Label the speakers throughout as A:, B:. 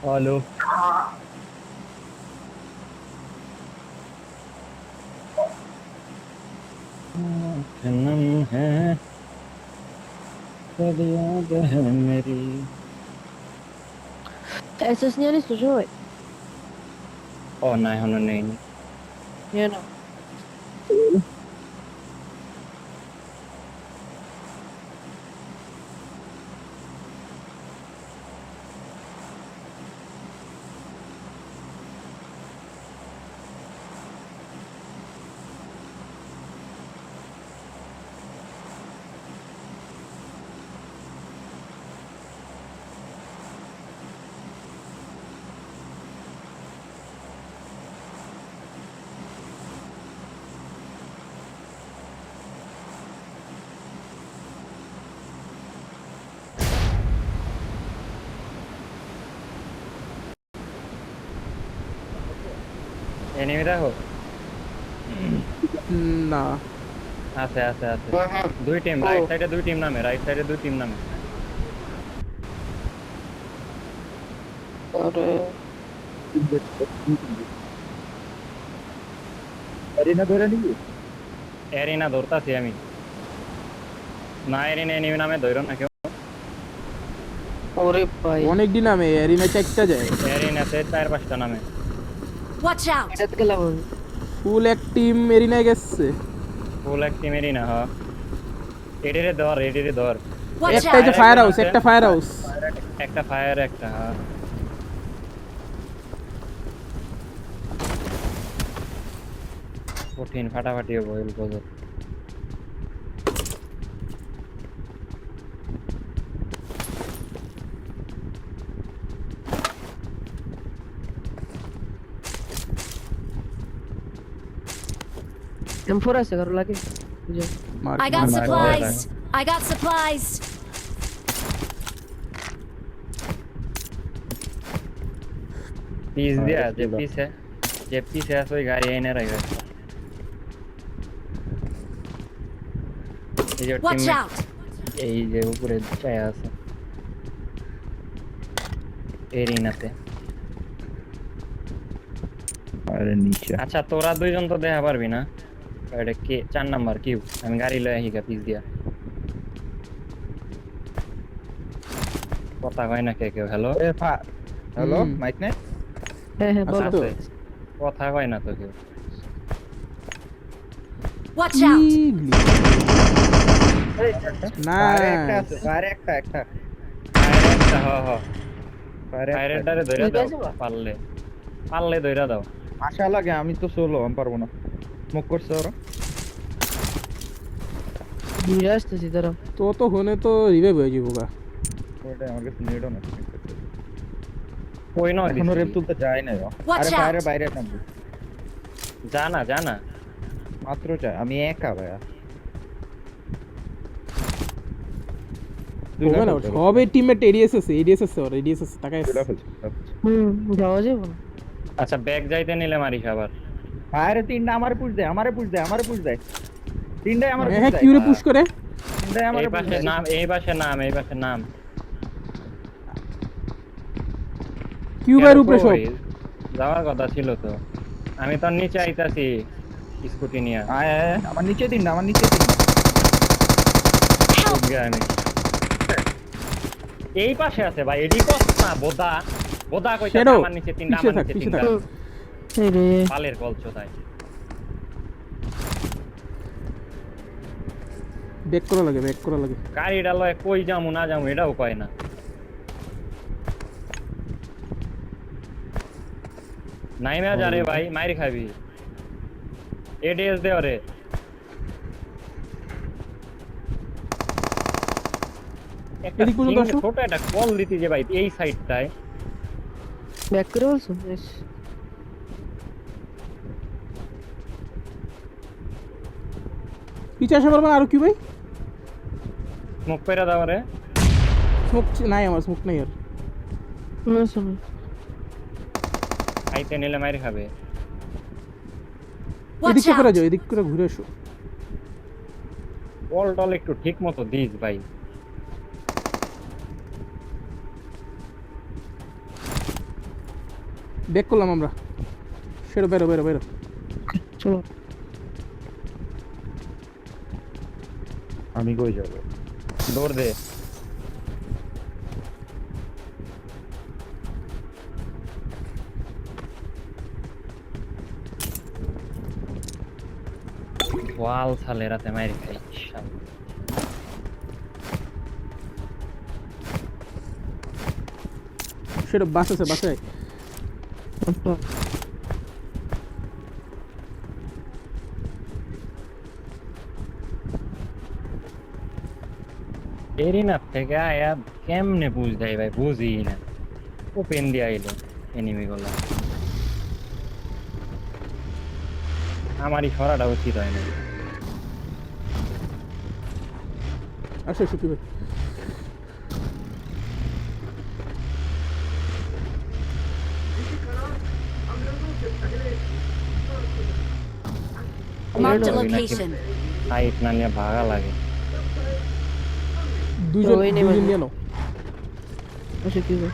A: Hello. जन्म है सब याद है मेरी।
B: Essas senhoras sujou,
A: Oh nej, hon är nej.
B: you know.
A: Enemy দেখো।
C: না।
A: আছে আছে আছে।
B: Uhum.
A: দুই টিম, রাইট
B: Oh,
A: সাইডে দুই টিম নামে, রাইট সাইডে দুই টিম নামে।
B: agora.
D: এরিনা ধরে নিবি?
A: এরিনা ধরতাছি আমি। না এরিনা এনিমি নামে ধরো না কেউ।
B: Ore pai.
C: অনেক দিন নামে এরিনা চারটা যায়।
A: এরিনাতে চার পাঁচটা নামে।
E: Watch out!
B: এটা গেলাম আমি।
C: ফুল এক টিম এরিনায় গেছে।
A: ফুল এক টিম এরিনা, হ্যাঁ। এডিরে ধর, এডিরে ধর।
E: Watch
C: একটা যে
E: out!
C: ফায়ার হাউস, একটা ফায়ার হাউস।
A: একটা ফায়ার একটা, হ্যাঁ। কঠিন ফাটাফাটি হবো এল বোঝো।
B: M4 আছে কারো লাগে? বুঝো।
C: Mark,
E: I got
C: mark.
E: supplies! I got supplies!
A: Piece দিয়া যে পিছে আছে ওই গাড়ি এনে রাখবে। এই যে
E: Watch
A: টিমমেট,
E: out!
A: এই যে উপরে চায়া আছে এরিনাতে।
D: আরে নিচে।
A: আচ্ছা তোরা দুইজন তো দেখা পারবি না। এটা কে 4 নাম্বার কিউ? আমি গাড়ি লয়ে আহি গা পিস দিয়া। কথা কয় না কে কেউ? হ্যালো
D: হ্যালো,
C: হুম।
D: মাইক নাই?
B: হ্যাঁ হ্যাঁ বলো।
C: তো।
A: আছে, কথা কয় না তো কেউ।
E: Watch out!
C: না।
D: আরে একটা আছে, আরে একটা।
A: ফায়ার একটা, হ হ।
D: আরে
A: ফায়ারের ডারে ধইরা
B: বুঝতে
A: দাও,
B: পারছো বা?
A: পারলে পারলে ধইরা দাও।
D: আশা লাগে, আমি তো সোলো, আমি পারবো না। মুখ করছে ওরা।
B: ঘুরে আসতেছি দাঁড়াও।
C: তো হনে তো রিভাইভ হয়ে যাবো গা।
D: ওটা আমার কাছে নেডও না।
A: কই ন
D: এখনো রেপ
A: দিছি?
D: তুলতে যায় নাই ও।
E: Watch
D: আরে
E: out!
D: বাইরে বাইরে নামবি।
A: জানা জানা।
D: মাত্র যায়, আমি একা ভাইয়া।
C: হবে না, সবে টিমমেট এডিএস আছে, এডিএস আছে, ওর এডিএস আছে, তাকাই আছে।
B: যাওয়া যাবে না।
A: আচ্ছা ব্যাগ যাইতে নিলে মারিস আবার।
D: আরে তিনটা আমারে পুশ দেয়, আমারে পুশ দেয়। তিনটাই আমারে পুশ
C: হ্যাঁ,
D: দেয়।
C: কিউরে পুশ করে।
D: তিনটাই আমারে
A: এই
D: পুশ
A: পাশে
D: দেয়।
A: নাম, এই পাশে নাম, এই পাশে নাম।
C: কিউবের উপরে সব।
A: কই? যাওয়ার কথা ছিল তো। আমি তো নিচে আইতাছি স্কুটি নিয়ে।
D: আয় আয়, আমার নিচে তিনটা, আমার নিচে তিনটা।
A: বুঝ গয়া আমি। এই পাশে আছে ভাই, এডি কস না বোদা। বোদা কইতাছে
C: Shadow,
A: আমার নিচে তিনটা,
C: পিছে
A: আমার
C: থাক,
A: নিচে
C: পিছে
A: তিনটা।
C: থাক।
B: এই রে।
A: পালের কলছো তাই।
C: ব্যাক করা লাগে।
A: গাড়িটা লয় কই যামু না যামু এটাও কয় না। নাইমা যা রে ভাই, মাইর খাবি। এডিএস দে ওরে। একটা
C: এদিক পর্যন্ত আসো।
A: ছোট একটা কল দিতে যে ভাই এই সাইডটায়।
B: ব্যাক করে বলছো? বেশ।
C: পিছে আসা পারবে না, আরো কি ভাই?
A: স্মোক কইরা দাও রে।
C: স্মোক নাই, আমার স্মোক নাই আর।
B: না শোনো।
A: আইতে নিলে মাইর খাবে।
E: Watch
C: এদিকে করে
E: out!
C: যাও, এদিক করে ঘুরে এসো।
A: বল টল একটু ঠিক মতো দিস ভাই।
C: ব্যাক করলাম আমরা। সেরো বেরো বেরো বেরো।
B: চলো
D: আমি কই যাবো?
A: দৌড় দে। ওয়াল সালে রাতে মাইর খাই শালা।
C: সেরো বাস আছে, বাসে
A: এরিনা থেকে আয়া কেমনে বুঝ দেয় ভাই, বুঝি না। ওপেন দিয়ে আইলো এনিমি গুলা, আমারই সরাটা উচিত হয় না।
C: আসো সুখী ভাই।
E: Marked a
A: Marked a
E: location.
A: Height না নিয়ে ভাগা লাগে।
C: দুজন
B: ওই নেমে
C: দুজন
B: যাও।
C: নিয়ে নাও।
B: আচ্ছা কি হবে?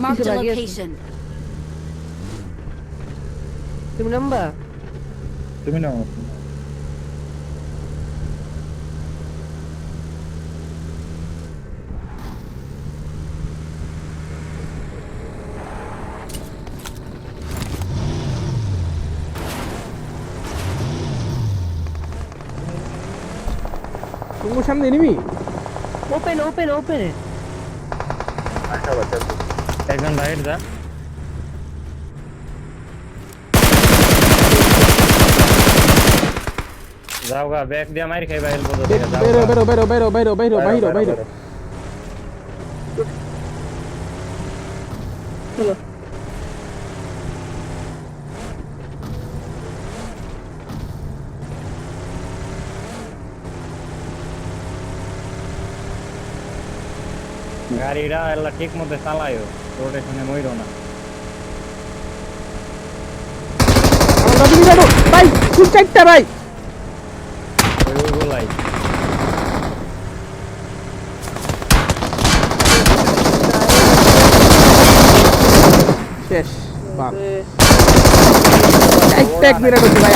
E: Marked a
B: Dice lagi
E: location.
B: তুমি নাম্বা?
D: তুমি নাও।
C: তোমার সামনে এনিমি।
B: Open open open.
D: আচ্ছা বাচ্চা
A: একজন রাইট যা। যাও গা, ব্যাগ দিয়ে মাইর খাই বাইল বলতে থেকে যাও
C: বেরো
A: গা।
C: বেরো বেরো বেরো বেরো বেরো বাইরো বাইরো।
B: চলো
A: গাড়িটা এলা ঠিক মতো চালায়ও, রোটেশনে মইরো না।
C: আমরা তুমি যাবো ভাই, ফুল চারটা ভাই।
A: ওই গোলাই
C: শেষ বাপ। এক ট্যাগ মেরে দিতে ভাই।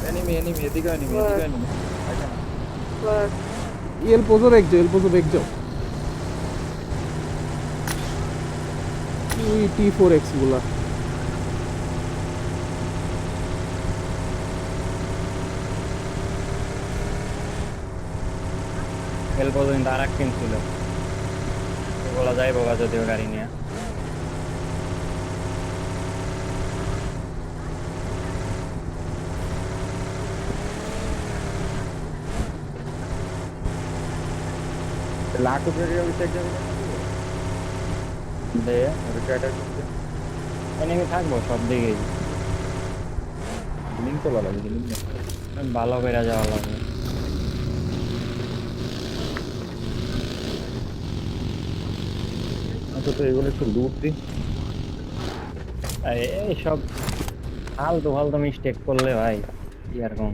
D: এনিমি এদিকে এনিমি আচ্ছা
C: এল পোজো বেগজো। ওই T4X গুলা।
A: এল পর্যন্ত আর এক টিম ছিল, ওগুলা যাইব গা যদিও গাড়ি নিয়ে।
D: লাখ উপরে ওই সাইড যাবে
A: দে
D: ওর ক্যাটার করতে
A: এনিমি থাকবো সব দিকেই,
D: লিংক তো ভালো লাগে লিংক
A: ভালো করে যাওয়া লাগবে।
D: আচ্ছা তো এগুলো একটু লুট দি।
A: এইসব ফালতু ফালতু মিস্টেক করলে ভাই কি আর কম।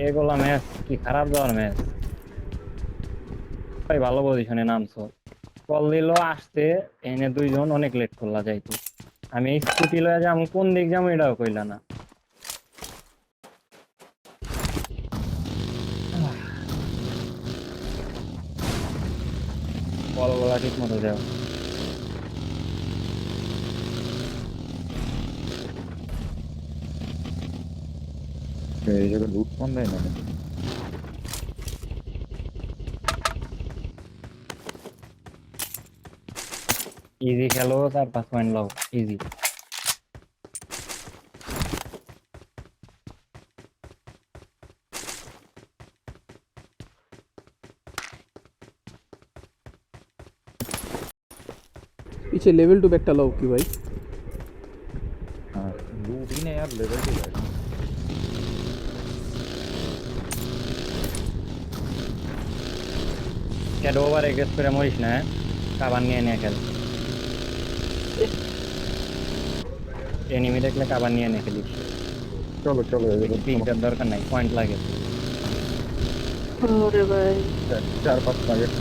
A: এগুলা ম্যাচ কি খারাপ যাওয়ার ম্যাচ ভাই, ভালো পজিশনে নামছো, কল দিল আসতে এনে দুইজন অনেক লেট করলা যাইতো। আমি স্কুটি লয়ে যাবো, কোন দিক যাবো এটাও কইলা না। কলগুলা ঠিক মতো যাও।
D: এই জায়গায় লুট কোন দেয় না
A: ইজি খেলো, 4-5 পয়েন্ট লাও ইজি।
C: पीछे लेवल 2 बैकटा लाओ की भाई।
D: लूट ही ने আর লেভেল কি যায়
A: শ্যাডো ওভার এগ্রেস করে মরিস না, হ্যাঁ? কাবার নিয়ে নিয়ে খেল। এনিমি দেখলে কাবার নিয়ে নিয়ে খেলিস।
D: চলো চলো
A: পিকটার দরকার নাই, পয়েন্ট লাগে।
B: ওরে ভাই
D: 4-5 টার্গেট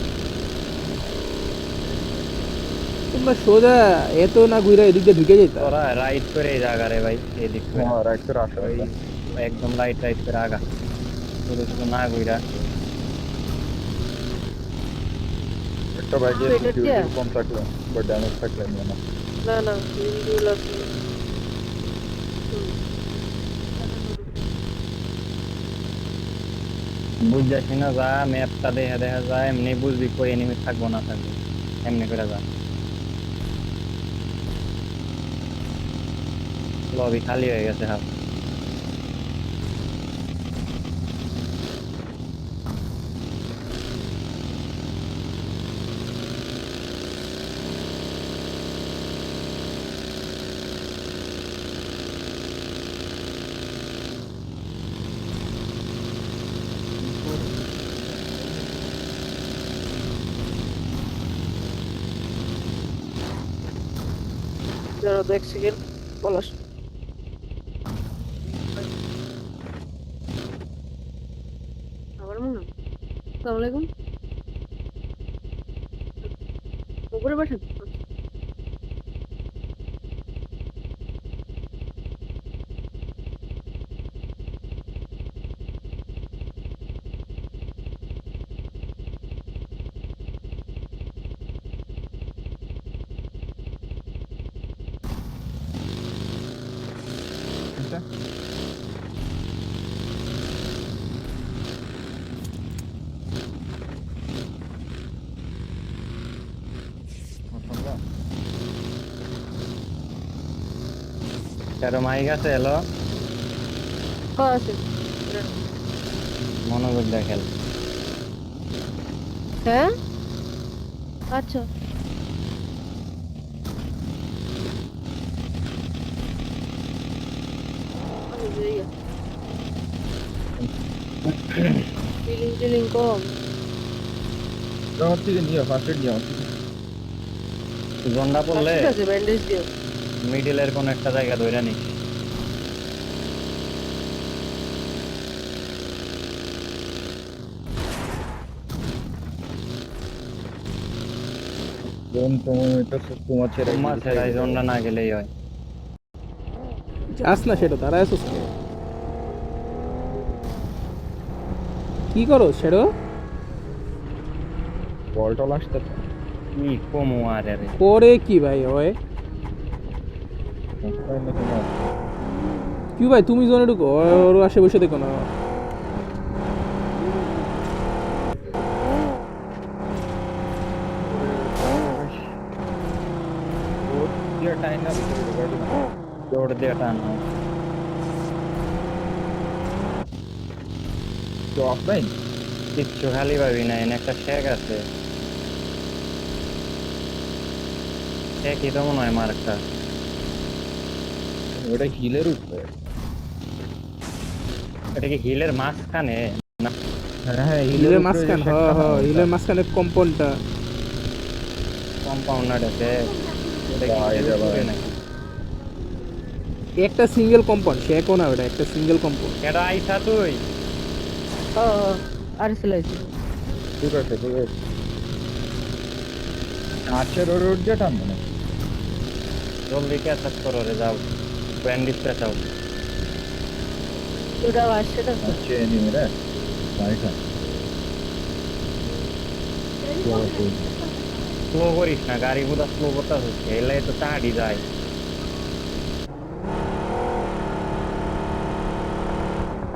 C: তোমরা সোজা এত না ঘুরে এদিক দিয়ে ঢুকে যেত।
A: তোরা রাইট করে এই জায়গা রে ভাই, এদিক করে
D: রাইট করে আসো
A: ওই একদম রাইট রাইট করে আগা, শুধু শুধু না ঘুরা।
D: একটা বাইকে
B: এটা কি?
D: কম থাকলো বা ড্যামেজ থাকলে নিয়ে না
B: না না ইন্ডিউ লাগবে
A: বুঝতেছি না, যা ম্যাপটা দেখা দেখা যায় এমনি বুঝবি কই এনিমি থাকবো না থাকবো, এমনি করে যা। লবি খালি হয়ে গেছে হাফ।
B: যারা 1 সেকেন্ড পলাশ আমার মনে হয় আসসালামু আলাইকুম উপরে বসেন
A: শ্যাডো মাইক আছে, এলো
B: হ্যাঁ আছে
A: মনোযোগ দিয়ে খেল।
B: হ্যাঁ আচ্ছা ফিলিং কম
D: আমার থেকে নিও ফার্স্ট এড নিও
A: জন্ডা পড়লে
B: ঠিক আছে ব্যান্ডেজ দিও
A: মিডিলের কোন একটা জায়গা ধরে নিস।
D: বোন তোমার এটা তোমার ছেড়ে
A: মাছের এই জন্ডা না গেলেই হয়।
C: যাস না সেটা তারা আসুস কে? কি করো সেটা?
D: বল টল আসতে
A: কি কমু আর রে,
C: করে কি ভাই ওই কি ভাই তুমি জোনে ঢুকো, ওর আসে বসে দেখো না।
D: টাইম না
A: দৌড় দিয়ে টান।
D: তো অফলাইন
A: কিচ্ছু খালি পাবি না, এনে একটা শেক আছে, শেকই তো মনে হয় মার্কটা।
D: ওটা হিলের উপরে
A: এটা কি হিলের মাঝখানে? না
D: হ্যাঁ
C: হিলের মাঝখান, হ্যাঁ হ্যাঁ হিলের মাঝখানে কম্পাউন্ডটা।
A: কম্পাউন্ডার আছে, এটা কি
D: ভাই রে ভাই।
A: উপরে নাকি?
C: একটা সিঙ্গেল কম্পাউন্ড, সে কোনা ওটা একটা সিঙ্গেল কম্পাউন্ড।
A: এটা আইসা তুই
B: আর সিলাইছি
D: ঠিক আছে ঠিক আছে আচ্ছা রোড দিয়ে টানবো না
A: জলদি ক্যাচ করো রে, যাও ব্যান্ডিজ পেঁচাও।
B: ওটা আসছে না
D: আচ্ছা এনিমি রে রাইট
A: স্লো করিস না, গাড়ি বোধা স্লো করতে হচ্ছে, এলে তো তাড়ি যায়।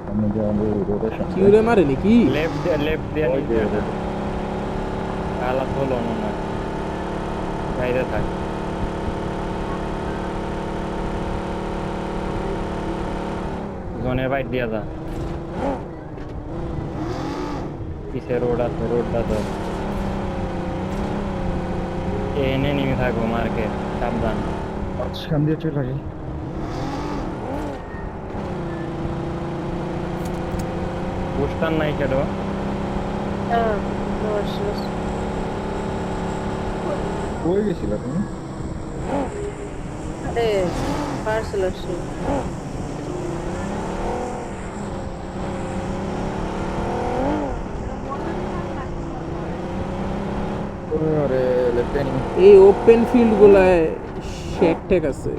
D: আমি যে আমাদের রোটেশন
C: কিউরে মারে নাকি?
A: লেফট দিয়ে
D: ওই যে,
A: নিচে কালা চলো মনে হয়, বাইরে থাক। জনের বাইট দিয়া যা, পিছে রোড আছে, রোডটা তো এনে নিয়ে থাকবো মার্কেট, সাবধান।
D: মাঝখান দিয়ে চলে লাগে
A: পোস্টার নাই কেন?
B: হ্যাঁ নমস্কার
D: কই গেছিলা তুমি?
B: আরে পার্সেল আসছে
D: আরে লেফট এনিমি।
C: এই ওপেন ফিল্ড গুলায় শেক টেক আছে।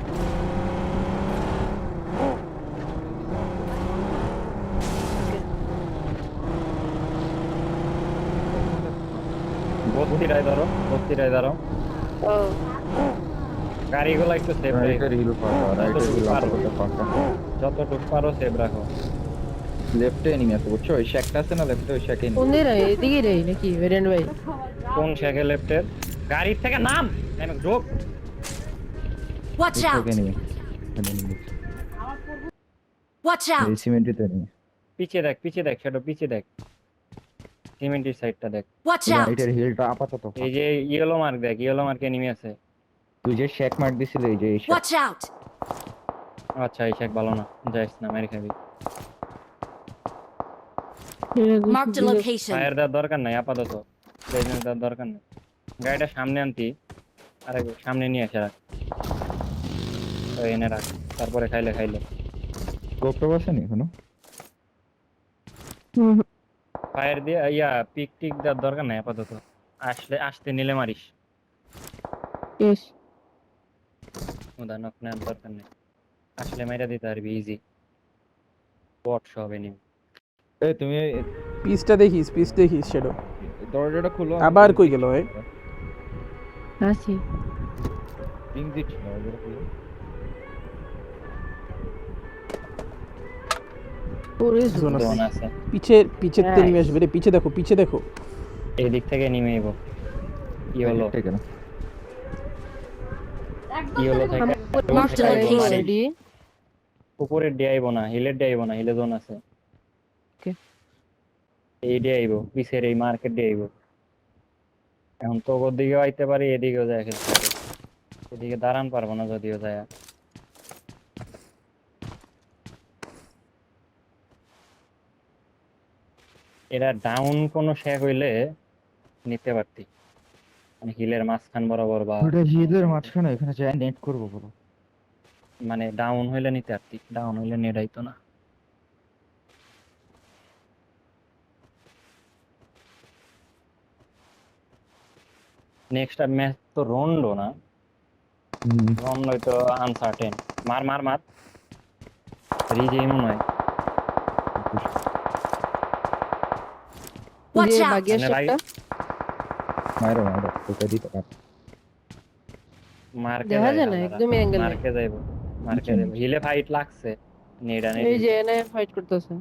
A: বস্তিরায় ধরো, বস্তিরায় ধরো।
B: ও
A: গাড়িগুলো একটু সেভ
D: রাইটের হিল ফাঁকা, রাইটের হিল আপাতত ফাঁকা।
A: যতটুকু পারো সেভ রাখো।
D: লেফটে এনিমি আছে বুঝছো? ওই শ্যাকটা আছে না লেফটে, ওই শ্যাকে
B: কোন দিকে রে এদিকে রে নাকি ভেরিয়েন্ট ভাই
A: কোন শেখে লেফটের? গাড়ির থেকে নাম এনে ঢোক।
E: Watch out!
D: এনিমি।
E: Watch
D: এই
E: out!
D: সিমেন্টে এনিমি।
A: পিছে দেখ, পিছে দেখ, সেটা পিছে দেখ। সিমেন্টের সাইডটা দেখ।
E: Watch out!
D: রাইটের হিলটা আপাতত
A: এই
D: ফাঁকা।
A: যে ইয়েলো মার্ক দেখ, ইয়েলো মার্কে এনিমি আছে।
D: তুই যে শ্যাক মার্ক দিছিলি, এই যে এই শ্যাক।
E: Watch out!
A: আচ্ছা এই শেখ ভালো না, যাইস না, মেরে খাবি।
E: Marked a location.
A: ফায়ার দেওয়ার দরকার নাই আপাতত, প্রেজেন্স দেওয়ার দরকার নেই। গাড়িটা সামনে আনতি, আরে সামনে নিয়ে আসে রাখ, ওই এনে রাখ, তারপরে খাইলে খাইলে।
D: স্কোপটা বসেনি এখনো?
A: ফায়ার দিয়ে ইয়া পিক টিক দেওয়ার দরকার নাই আপাতত, আসতে নিলে মারিস।
B: ইস
A: ওদা নক নেওয়ার দরকার নেই, আসলে মাইরা দিতে পারবি ইজি। বট সব এনিমি।
D: এই তুমি
C: পিসটা দেখিস, পিস দেখিস শ্যাডো।
D: দরজাটা খুলো।
C: আবার কই গেল ভাই?
B: আসি
D: পিং দিচ্ছি না, দরজাটা খুলো।
B: পুরো
C: জোন আছে।
A: জোন আছে,
C: পিছের তে নিয়ে আসবে রে, পিছে দেখো, পিছে দেখো।
A: এই দিক থেকে নেমে আইব। ইয়েলো
D: ঠিক আছে।
A: ইয়েলো থেকে
E: Marked a location.
B: রেডি
A: উপরের ডে আইব না, হিলের ডে আইব না, হিলে জোন আছে।
B: Okay.
A: এই ডে আইব, পিছের এই মার্কেট ডে আইব। এখন তো ওর দিকেও আইতে পারি, এদিকেও যায় খেলতে পারি। এদিকে দাঁড়ান পারবো না যদিও যায়। এরা ডাউন কোনো শেক হইলে নিতে পারতি, মানে হিলের মাঝখান বরাবর বা
D: ওটা হিলের মাঝখানে, এখানে যাই নেট করবো বলো।
A: মানে ডাউন হইলে নিতে পারতি, ডাউন হইলে নেট আইতো না। নেক্সট ম্যাচ তো রন্ডো না, রন্ডো তো আনসার্টেন। মার মার মার, রিজেই মনে হয়।
E: Watch
B: যে
E: out!
B: বাগিয়ে
A: মানে
B: একটা
D: মারো মারো, তোকে দিতে পার।
A: মার্কে
B: দেখা যায় না,
A: যায়
B: একদমই অ্যাঙ্গেল নেই।
A: মার্কে যাইবো, মার্কে
D: নিচে,
A: যাইবো। হিলে ফাইট লাগছে, নেডা
B: এই
A: নেডি।
B: যে এনে ফাইট করতেছে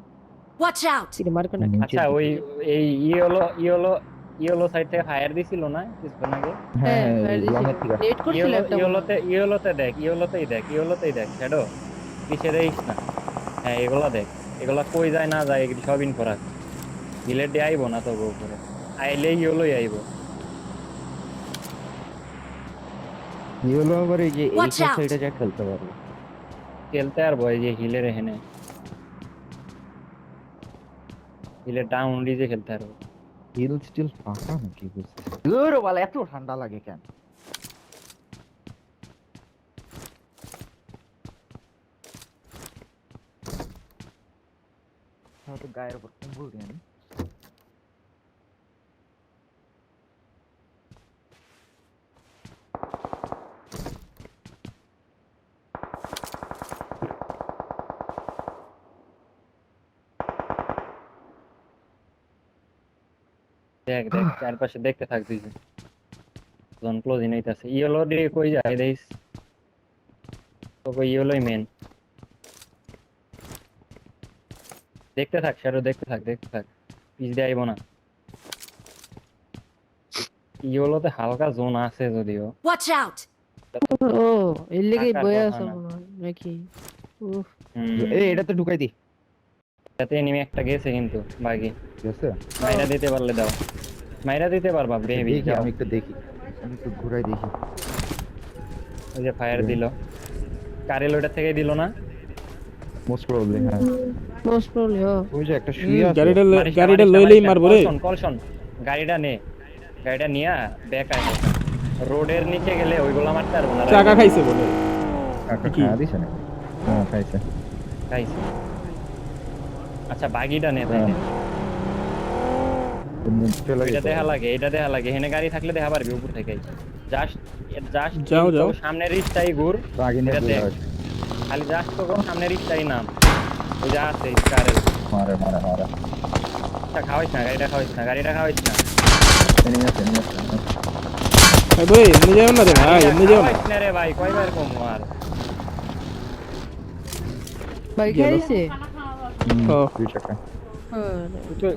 E: Watch out!
B: সিরে মার্ক না
A: আচ্ছা ওই এই ইয়েলো সাইড থেকে ফায়ার দিছিল না কিছুক্ষণ আগে?
D: হ্যাঁ
B: ফায়ার
D: লং
B: দিছি
D: এর থেকে।
B: নেট করছিল একটা
A: ইয়েলোতে দেখ, ইয়েলোতেই দেখ শ্যাডো, পিছে দেখিস না। হ্যাঁ এগুলা দেখ, এগুলা কই যায় না যায় এগুলি সব ইন করা। হিলের ডে আইবো না তো উপরে, আইলে ইয়েলোই আইবো।
D: ইয়েলো আবার এই যে এই
E: Watch out!
D: সাইডে যা খেলতে পারবে।
A: খেলতে আর বয় যে হিলের এখানে, হিলের ডাউন ডিজে খেলতে পারবো।
D: হিল স্টিল ফাঁকা নাকি বুঝছি। দূর বল, এত ঠান্ডা লাগে কেন? তো গায়ের উপর কম্বল দিয়ে নি।
A: দেখ দেখ চারপাশে দেখতে থাক তুই, জোন ক্লোজিং হইতাছে। ইয়েলো ডে কই যায় দেখিস তো, কই ইয়েলোই মেন। দেখতে থাক শ্যাডো, দেখতে থাক, পিছ দিয়ে আইবো না। ইয়েলোতে হালকা জোন আছে যদিও।
E: Watch out!
B: ও এর লেগে
A: টাকার
B: বয়ে
A: কথা
B: আছে
A: না।
B: মনে হয় নাকি উফ
D: এই এটাতে ঢুকাই দি।
A: এটাতে এনিমি একটা গেছে কিন্তু বাকি,
D: ঠিক আছে,
A: মাইরা দিতে পারলে দাও, মাইরা দিতে পারবা বেবি।
D: দেখি আমি একটু দেখি, আমি একটু ঘুরাই দেখি।
A: ওই যে ফায়ার দিল, কারেল ওটা থেকে দিল না।
D: মোস্ট প্রবাবলি হ্যাঁ
B: মোস্ট প্রবলি
D: ওই যে একটা শুয়ে আছে
C: গাড়িটা
A: মারিস না,
C: গাড়িটা
A: মারিস না,
C: লইলেই
A: মারিস না।
C: মারবো রে।
A: কলশন গাড়িটা নে, গাড়িটা নিয়া ব্যাক আয়। রোডের নিচে গেলে ওইগুলো মারতে পারবো না।
C: চাকা খাইছে বলে।
D: কাকা
C: কি?
D: খাওয়া দিছে না হ্যাঁ খাইছে
A: খাইছে। আচ্ছা বাগিটা নে তাইলে।
D: চলে
A: এটা
D: গেছে
A: দেখা লাগে, এটা দেখা লাগে। হেনে গাড়ি থাকলে দেখা পারবি উপর থেকে। জাস্ট জাস্ট
C: যাও, যাও।
A: সামনের রিস্টাই ঘুর।
D: বাগিনে
A: এটা দেখ। খালি জাস্ট তো সামনের রিস্টাই নাম। ওই যে আছে স্কারের।
D: মারে মারে মারে
A: খাওয়াইছ না, গাড়িটা খাওয়াইছ না, গাড়িটা খাওয়াইছ না।
D: এনিমি আছে
C: ভাই ভাই এমনি যাও না রে ভাই, এমনি যাও না।
A: খাওয়াইছ না রে ভাই, কয়বার কম আর।
B: ভাই খাইছে
C: ও,
D: দুই চাকা
A: তুই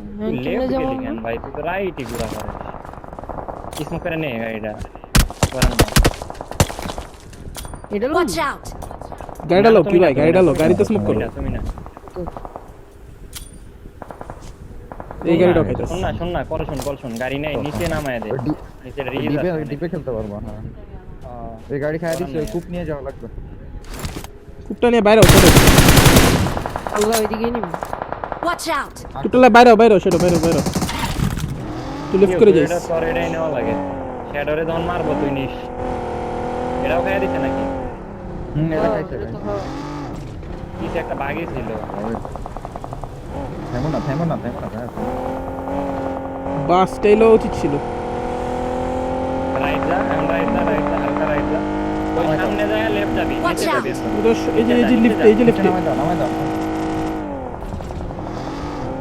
A: লেফট
B: যাবো
A: গেলি কেন ভাই? তুই তো রাইটই ঘুরা করিস। স্মোক করে নে গাড়িটা।
B: এটা
E: Watch out!
C: গাড়িটা লো কি ভাই, গাড়িটা লো, গাড়িতে স্মোক করো।
A: তুমি না।
C: এই গাড়িটা খাইতাছ।
A: শোন না, করে শোন, গাড়ি নাই, নিচে নামায় দে। নিচে রিজ
D: ডিপে
A: আছে।
D: ডিপে খেলতে পারবো হ্যাঁ এই গাড়ি খাইয়া দিচ্ছে ওই কুপ নিয়ে যাওয়া লাগবে
C: কুপটা নিয়ে বাইরে ওঠো।
B: আল্লাহ ওইদিকে নিবি
E: Watch out!
C: কুপটা বাইরে বাইরে সেটা বাইরে বাইরে। তুই লেফট করে যাইস।
A: এটা তোর এটাই নেওয়া লাগে। শ্যাডোরে যখন মারবো তুই নিস। এটাও খাইয়া দিছে নাকি?
D: এটা খাইছে
B: এটা তো খাওয়া।
A: কিছু একটা বাগি ছিল।
D: থেমো না ভাই
C: বাস টাইলো উচিত ছিল।
A: রাইট যা, হালকা রাইট যা। ওই সামনে যায় লেফট যাবি,
E: Watch
A: নিচে যাবি।
C: ওদের এই যে লিফট, এই যে লিফটে।
D: নামাই দাও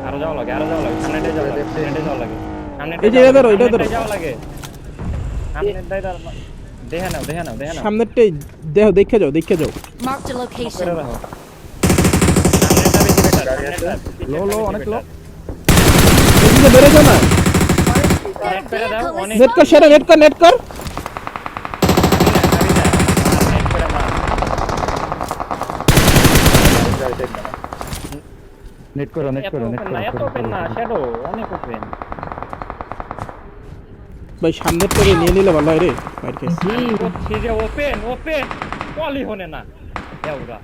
A: আরো যাওয়া লাগে, সামনেটাই যাওয়া লাগে, সামনেটাই
C: এই যে এটা ধরো, এটা ধরো।
A: যাওয়া লাগে। সামনেটাই ধর। দেখে নাও।
C: সামনেরটাই দেখো, দেখে যাও।
E: Marked a
A: করে
E: location.
A: রাখো। সামনেটা বেশি বেটার, সামনেটা।
D: লো অনেক লো
C: এদিকে বেরো যাও না।
E: Their
A: নেট করে দাও,
E: vehicle is
A: অনেক।
C: নেট কর সেটা, নেট কর।
A: নেট করে মার।
D: নেট করো
A: এত ওপেন না, শ্যাডো অনেক ওপেন।
C: ভাই সামনের থেকে নিয়ে নিলে ভালো হয় রে। বাইরে খেয়ে।
A: বলছি যে ওপেন কলই হনে না। এওরা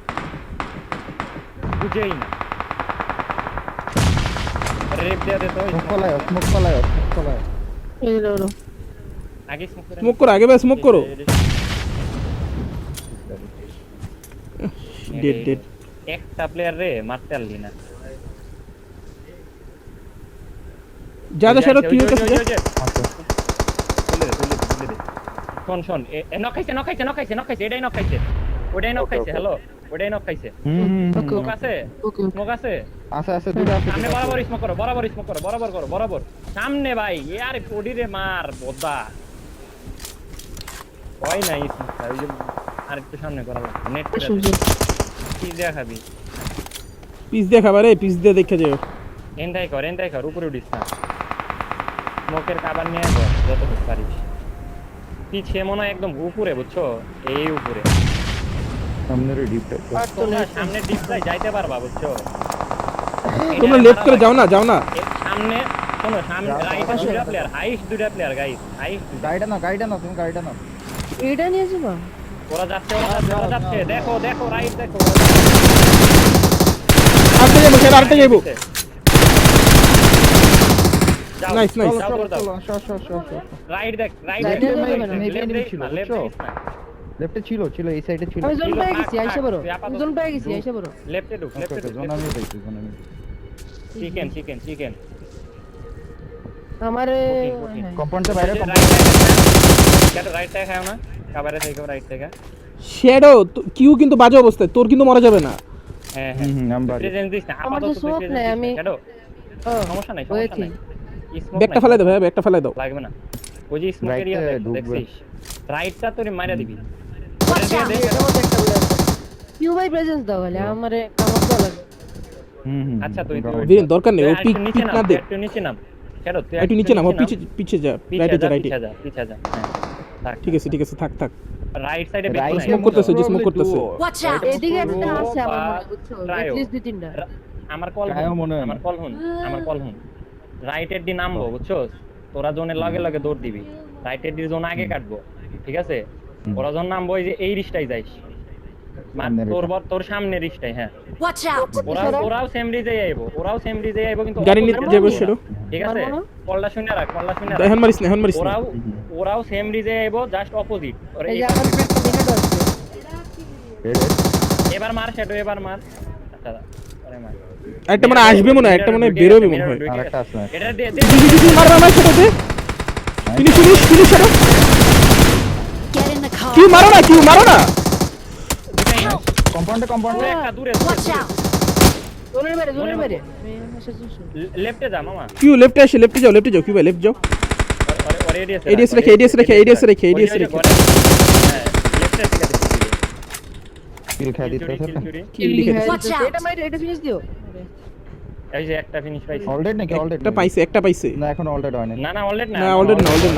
A: বুঝেই না। রেপ দেয়া দে তো।
D: স্মোক পালায়
B: এই লো
A: আগে স্মোক করে।
C: স্মোক করো, আগে ভাই স্মোক করো। ডেড।
A: একটা প্লেয়ার রে মারতে পারলি না।
C: যা সেটা কি হইতাছে?
A: তুলে দে। শোন নখাইছে, এটাই নখাইছে। ওটাই নখাইছে, হ্যালো। ওটাই নখাইছে। স্মোক আছে?
B: ওকে
A: স্মোক আছে?
D: আছে দুটো আছে
A: সামনে বরাবর স্মোক করো, বরাবর। সামনে ভাই, ইয়ার পডিরে মার বোদা। হয় না স্মোকটা, ওই যে আরেকটু সামনে করা লাগবে। নেট করে দে। কি দেখাবি?
C: পিস দিয়ে খাবার রে, পিস দিয়ে দেখে যাও।
A: এন্টাই কর, উপরে উঠিস না। স্মোকের কাবার নিয়ে কর যতটুকু পারিস। পিছিয়ে মনে হয় একদম উপরে, বুঝছো? এই উপরে।
D: সামনের ডিপটা
A: তোমরা সামনে ডিপটাই যাইতে পারবা, বুঝছো?
C: তোমরা লেফট করে যাও না।
A: সামনে শোনো, সামনে রাইটে দুইটা প্লেয়ার গাইস,
D: গাড়িটা নাও তুমি গাড়িটা নাও
B: এটা নিয়ে যাবা
A: ওরা যাচ্ছে। দেখো রাইট দেখো।
C: আরেকটা যাবো, সেটা আরেকটা যাবো।
A: যাও,
C: Nice.
A: যাও, দৌড় দাও।
D: চলো
A: রাইট দেখ, রাইট
B: Right
A: দেখ।
B: এ যাবে না,
D: লেফটে ছিল এই সাইডে ছিল
B: আমি জোন
A: ছিল,
B: পেয়ে গেছি
A: থাক,
B: আইসা বড়
A: তুই আপাতত
B: জোন পেয়ে গেছি আইসা বড়
A: লেফটে ঢুক।
D: জোন আমি পাইছি
A: চিকেন।
B: আমারে
A: Cooking.
D: কম্পাউন্ডের বাইরে
A: রাইট থেকে খাও না, কাবারে থেকে রাইট থেকে।
C: শ্যাডো কিউ কিন্তু বাজে অবস্থায়, তোর কিন্তু মরা যাবে না।
A: হ্যাঁ
D: আমি বাড়ি
A: প্রেজেন্স দিস না,
B: আমার তো
A: আপাতত
B: smoke
A: presence
B: নাই,
A: দিস না,
B: আমি-
A: শ্যাডো।
B: ও
A: সমস্যা নাই।
B: হয়েছে।
A: Smoke
C: ব্যাগটা
A: নাই,
C: ফেলাই দাও ভাই, ব্যাগটা ফেলাই দাও।
A: লাগবে না। ওই যে স্মোক
D: Right
A: এরিয়া
D: এ ঢুকবে।
A: দেখছিস, রাইটটা তোরে মাইরা দিবি।
E: Watch out!
B: এটা মধ্যে একটা উড়ে আছে কিউ ভাই প্রেজেন্স দাও বলে আমারে কামড় দাও লাগে
A: আচ্ছা তুই
C: বীরেন দরকার নেই, ও পিক না দে।
A: একটু নিচে নাম। শ্যাডো তুই
C: একটু নিচে নাম, ও পিছে যা, রাইটে যা।
A: পিছে যা। হ্যাঁ থাক।
C: ঠিক আছে থাক।
A: রাইট সাইডে
D: Right
A: বেশি
C: স্মোক করতেছে, যে স্মোক করতেছে।
E: Watch out!
B: এদিকে একটা আছে আমার
A: বা
B: মনে বুঝছো
A: try ও।
B: এটলিস্ট দুই তিনটা
A: আমার কল
D: তাইও মনে হয় না।
A: আমার কল হুন রাইটের দি নামবো, বুঝছো? তোরা জোনের লগে দৌড় দিবি। রাইটের দি জোন আগে কাটবো, ঠিক আছে? ওরা যখন নামবো, এই যে এই রিস্টাই যাইস, তোর সামনের ইস্টাই, হ্যাঁ।
E: Watch out!
A: ওরাও সেম রিজে আইবো, কিন্তু
C: গাড়ি নিয়ে
A: opposite
C: যাবো
A: ওরা।
C: সেটা
A: ঠিক আছে,
B: মারবো না?
A: কল্লা শুনে রাখ।
C: এখন মারিস না এখন মারিস না
A: ওরাও সেম রিজে আইবো, জাস্ট অপোজিট।
B: এই যে আমার পেটটা দিনে ধরছে।
A: এবার মার শ্যাডো, এবার মার। আচ্ছা আরে মার।
C: একটা মানে আসবে মনে হয় একটা মানে বেরোবে মনে হয়
D: আরেকটা আসবে।
A: এটা দে
C: মার মার মার সেটাতে ফিনিশ সেটা
E: Get in the car!
C: কিউ মারো না
D: কম্পাউন্ডে
A: একটা দূরে
E: Watch out!
B: জোনের বাইরে।
A: লেফটে যা মামা।
C: কিউ লেফটে যাও কিউ ভাই লেফট যাও
A: ওরে
C: ADS রেখে
A: হ্যাঁ লেফটে
D: কিল খাই দিতে আছে
C: কিল লিখে দিছে।
E: Watch out!
B: এটা ফিনিশ দিও।
A: এই যে একটা ফিনিশ পাইছি।
D: অলরেডি নাকি অলরেডি
C: একটা পাইছে
D: না এখন অলরেডি হয় না
A: না অলরেডি
C: না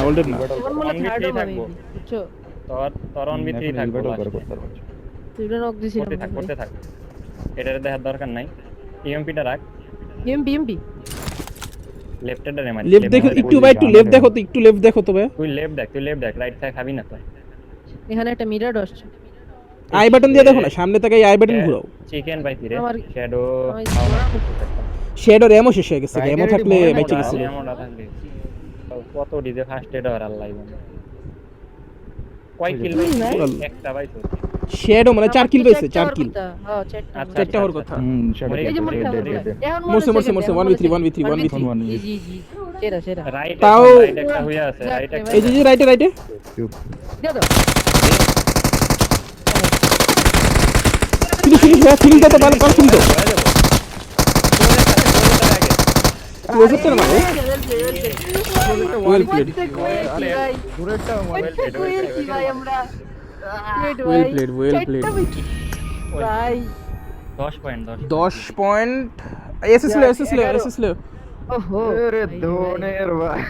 C: অলরেডি না
B: তোমার মনে
A: 1v3
B: থার্ড হবে
A: থাকবো।
B: বুঝছো?
A: তোর 1v3 থাকবো।
D: করতে পারবো
B: তুইটা নক দিছিস।
A: করতে থাক। এটার দেখার দরকার নাই। ইএমপিটা রাখ।
B: বিএমপি।
A: লেফটেটা রে মারি।
C: লেফট দেখো একটু লেফট দেখো তো ভাই
A: তুই লেফট দেখ, রাইট সাইড খাবি না তো।
B: এখানে একটা মিরার আসছে।
C: আই বাটন দিয়ে দেখো না সামনে থেকে আই বাটন ঘুরাও
A: চিকেন পাইছি রে।
B: আমার-
A: শ্যাডো
C: শেডোর এমো শেষ হয়ে গেছে এমো থাকলে বেঁচে গেছিল
A: এমনটা থাকলে কত ডিজে ফার্স্ট এড আর আল্লাহ জানে। কয় কিল
C: চল।
A: একটা পাইছো।
C: শেডো মানে 4 কিল পেয়েছে 4 কিল
B: হ্যাঁ চারটা।
A: আচ্ছা,
C: 4টা হওয়ার কথা
A: মরে
B: এই যে মরতে হবে। এখন
C: মরছে 1v3
B: জি সেরা।
A: রাইট
C: তাও-
A: রাইট একটা হইয়া আছে, রাইট একটা।
C: এই যে রাইটে
B: দিয়ে দাও।
C: ফিনিশ দাও তো ভালো ফিনিশ দাও
A: হয়ে যাবো।
C: ক্লোজ হচ্ছে না ওয়েল প্লেড
D: দূরেরটা
B: ভাই
A: 10 পয়েন্ট
C: 10 পয়েন্ট এসএস লে
B: ওহো
D: রে ধনের ভাই